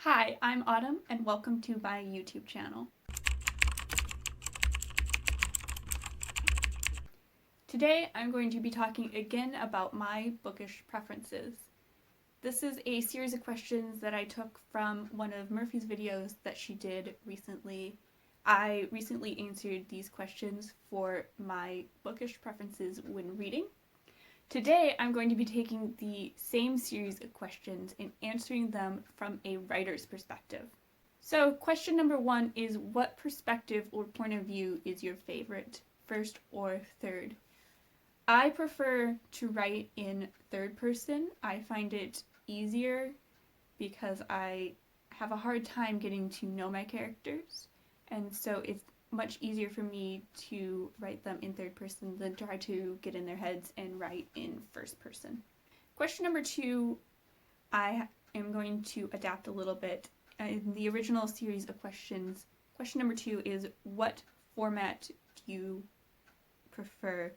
Hi, I'm Autumn, and welcome to my YouTube channel. Today, I'm going to be talking again about my bookish preferences. This is a series of questions that I took from one of Murphy's videos that she did recently. I recently answered these questions for my bookish preferences when reading. Today, I'm going to be taking the same series of questions and answering them from a writer's perspective. So, question number 1 is, what perspective or point of view is your favorite, first or third? I prefer to write in third person. I find it easier because I have a hard time getting to know my characters, and so it's much easier for me to write them in third person than try to get in their heads and write in first person. Question number 2, I am going to adapt a little bit. In the original series of questions, question number 2 is, what format do you prefer?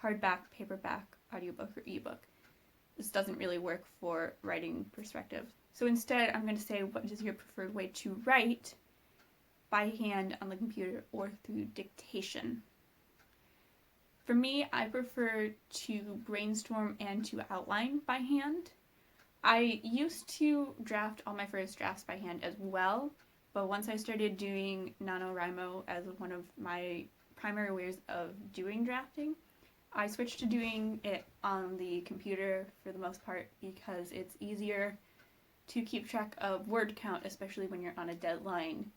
Hardback, paperback, audiobook, or ebook? This doesn't really work for writing perspective. So instead, I'm going to say, what is your preferred way to write? By hand, on the computer, or through dictation. For me, I prefer to brainstorm and to outline by hand. I used to draft all my first drafts by hand as well, but once I started doing NaNoWriMo as one of my primary ways of doing drafting, I switched to doing it on the computer for the most part because it's easier to keep track of word count, especially when you're on a deadline,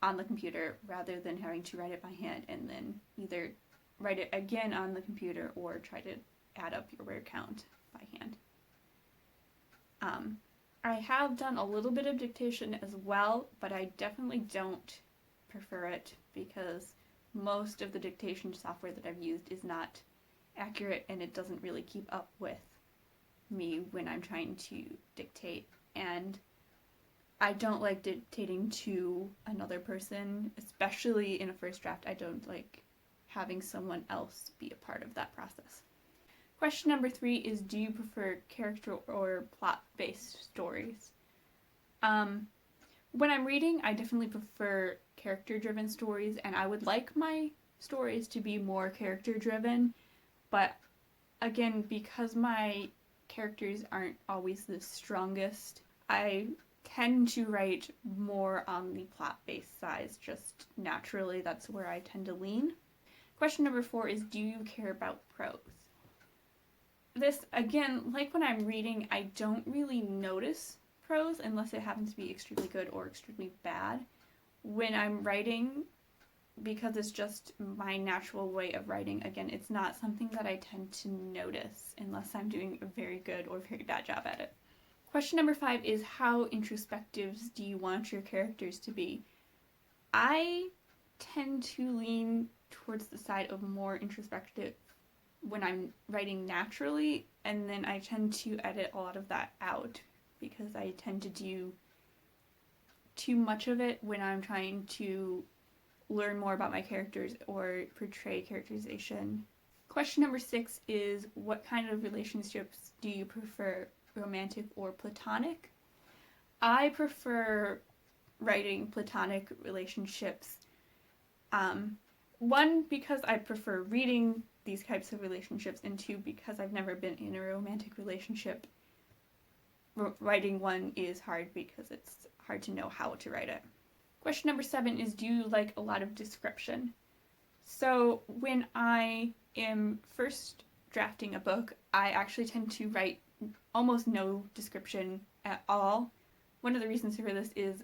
on the computer rather than having to write it by hand and then either write it again on the computer or try to add up your word count by hand. I have done a little bit of dictation as well, but I definitely don't prefer it because most of the dictation software that I've used is not accurate and it doesn't really keep up with me when I'm trying to dictate, and I don't like dictating to another person, especially in a first draft. I don't like having someone else be a part of that process. Question number 3 is, do you prefer character or plot-based stories? When I'm reading, I definitely prefer character-driven stories, and I would like my stories to be more character-driven, but again, because my characters aren't always the strongest, I tend to write more on the plot-based side, just naturally. That's where I tend to lean. Question number 4 is, do you care about prose? This, again, like when I'm reading, I don't really notice prose unless it happens to be extremely good or extremely bad. When I'm writing, because it's just my natural way of writing, again, it's not something that I tend to notice unless I'm doing a very good or very bad job at it. Question number 5 is, how introspective do you want your characters to be? I tend to lean towards the side of more introspective when I'm writing naturally, and then I tend to edit a lot of that out because I tend to do too much of it when I'm trying to learn more about my characters or portray characterization. Question number 6 is, what kind of relationships do you prefer, romantic or platonic? I prefer writing platonic relationships. One, because I prefer reading these types of relationships, and 2, because I've never been in a romantic relationship. Writing one is hard because it's hard to know how to write it. Question number 7 is, do you like a lot of description? So when I am first drafting a book, I actually tend to write almost no description at all. One of the reasons for this is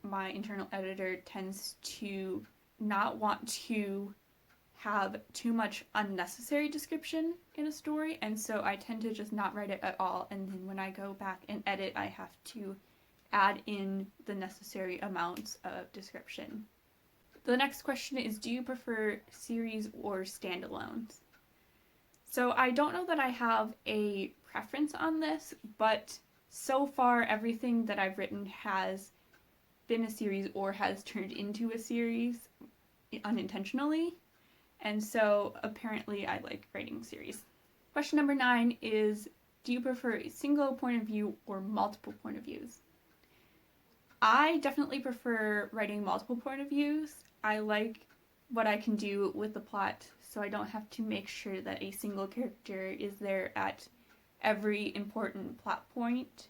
my internal editor tends to not want to have too much unnecessary description in a story, and so I tend to just not write it at all, and then when I go back and edit, I have to add in the necessary amounts of description. The next question is, do you prefer series or standalones? So I don't know that I have a preference on this, but so far everything that I've written has been a series or has turned into a series unintentionally, and so apparently I like writing series. Question number 9 is, do you prefer a single point of view or multiple point of views? I definitely prefer writing multiple point of views. I like what I can do with the plot, so I don't have to make sure that a single character is there at every important plot point,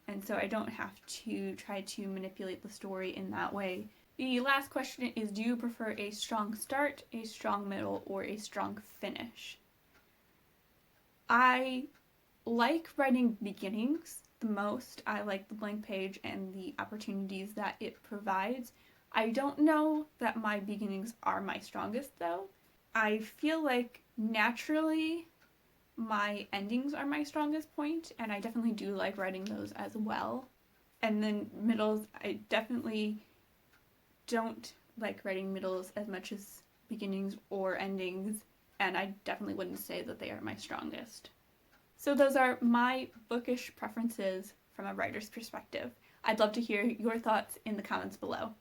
and so I don't have to try to manipulate the story in that way. The last question is, do you prefer a strong start, a strong middle, or a strong finish? I like writing beginnings the most. I like the blank page and the opportunities that it provides. I don't know that my beginnings are my strongest though. I feel like naturally my endings are my strongest point, and I definitely do like writing those as well. And then middles, I definitely don't like writing middles as much as beginnings or endings, and I definitely wouldn't say that they are my strongest. So those are my bookish preferences from a writer's perspective. I'd love to hear your thoughts in the comments below.